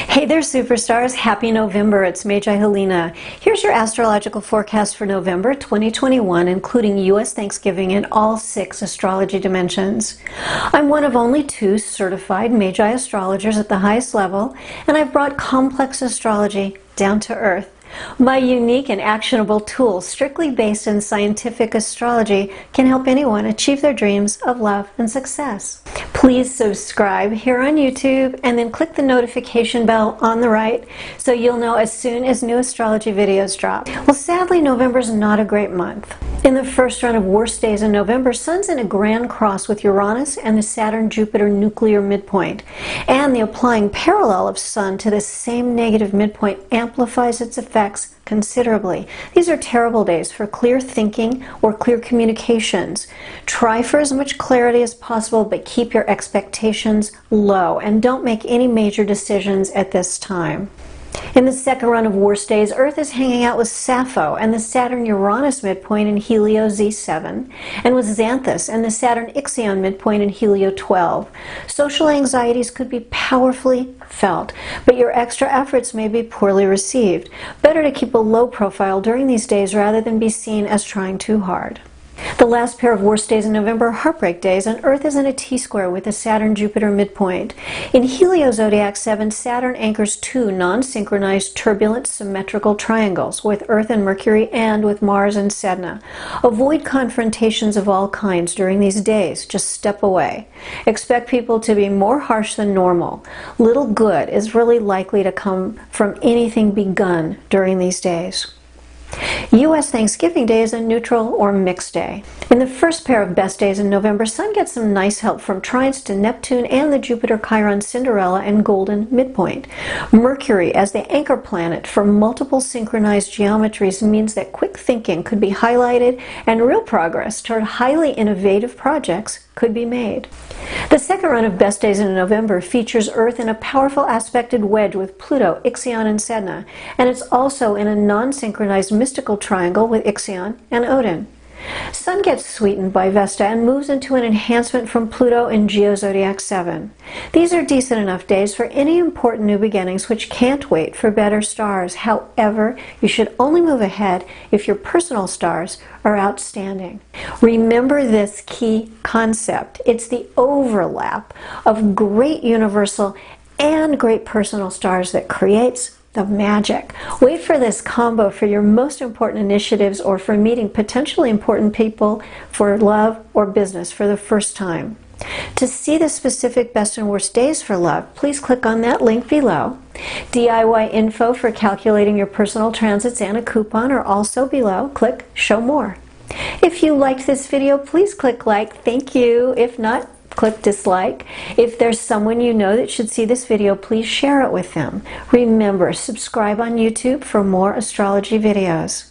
Hey there, superstars. Happy November. It's Magi Helena. Here's your astrological forecast for November 2021, including U.S. Thanksgiving in all 6 astrology dimensions. I'm one of only 2 certified Magi astrologers at the highest level, and I've brought complex astrology down to earth. My unique and actionable tools, strictly based in scientific astrology, can help anyone achieve their dreams of love and success. Please subscribe here on YouTube and then click the notification bell on the right so you'll know as soon as new astrology videos drop. Well, sadly, November's not a great month. In the first run of worst days in November, Sun's in a grand cross with Uranus and the Saturn-Jupiter Nuclear midpoint. And the applying parallel of Sun to the same negative midpoint amplifies its effects considerably. These are terrible days for clear thinking or clear communications. Try for as much clarity as possible, but keep your expectations low and don't make any major decisions at this time. In the second run of worst days, Earth is hanging out with Sappho and the Saturn-Uranus midpoint in Helio Z7, and with Xanthus and the Saturn-Ixion midpoint in Helio 12. Social anxieties could be powerfully felt, but your extra efforts may be poorly received. Better to keep a low profile during these days rather than be seen as trying too hard. The last pair of worst days in November are heartbreak days, and Earth is in a T-square with the Saturn-Jupiter midpoint. In Helio Zodiac 7, Saturn anchors 2 non-synchronized, turbulent, symmetrical triangles with Earth and Mercury and with Mars and Sedna. Avoid confrontations of all kinds during these days. Just step away. Expect people to be more harsh than normal. Little good is really likely to come from anything begun during these days. U.S. Thanksgiving Day is a neutral or mixed day. In the first pair of best days in November, Sun gets some nice help from trines to Neptune and the Jupiter-Chiron Cinderella and Golden midpoint. Mercury, as the anchor planet for multiple synchronized geometries, means that quick thinking could be highlighted and real progress toward highly innovative projects could be made. The second run of best days in November features Earth in a powerful aspected wedge with Pluto, Ixion, and Sedna, and it's also in a non-synchronized mystical triangle with Ixion and Odin. Sun gets sweetened by Vesta and moves into an enhancement from Pluto in Geo-Zodiac 7. These are decent enough days for any important new beginnings which can't wait for better stars. However, you should only move ahead if your personal stars are outstanding. Remember this key concept. It's the overlap of great universal and great personal stars that creates the magic. Wait for this combo for your most important initiatives or for meeting potentially important people for love or business for the first time. To see the specific best and worst days for love, please click on that link below. DIY info for calculating your personal transits and a coupon are also below. Click Show More. If you liked this video, please click like. Thank you. If not, click dislike. If there's someone you know that should see this video, please share it with them. Remember, subscribe on YouTube for more astrology videos.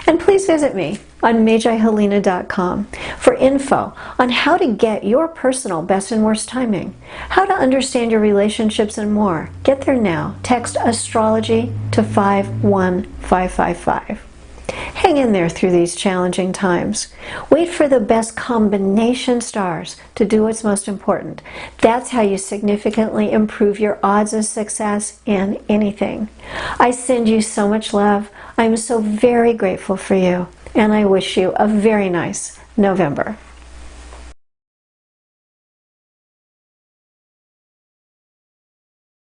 And please visit me on MagiHelena.com for info on how to get your personal best and worst timing, how to understand your relationships, and more. Get there now. Text astrology to 51555. Hang in there through these challenging times. Wait for the best combination stars to do what's most important. That's how you significantly improve your odds of success in anything. I send you so much love. I'm so very grateful for you, and I wish you a very nice November.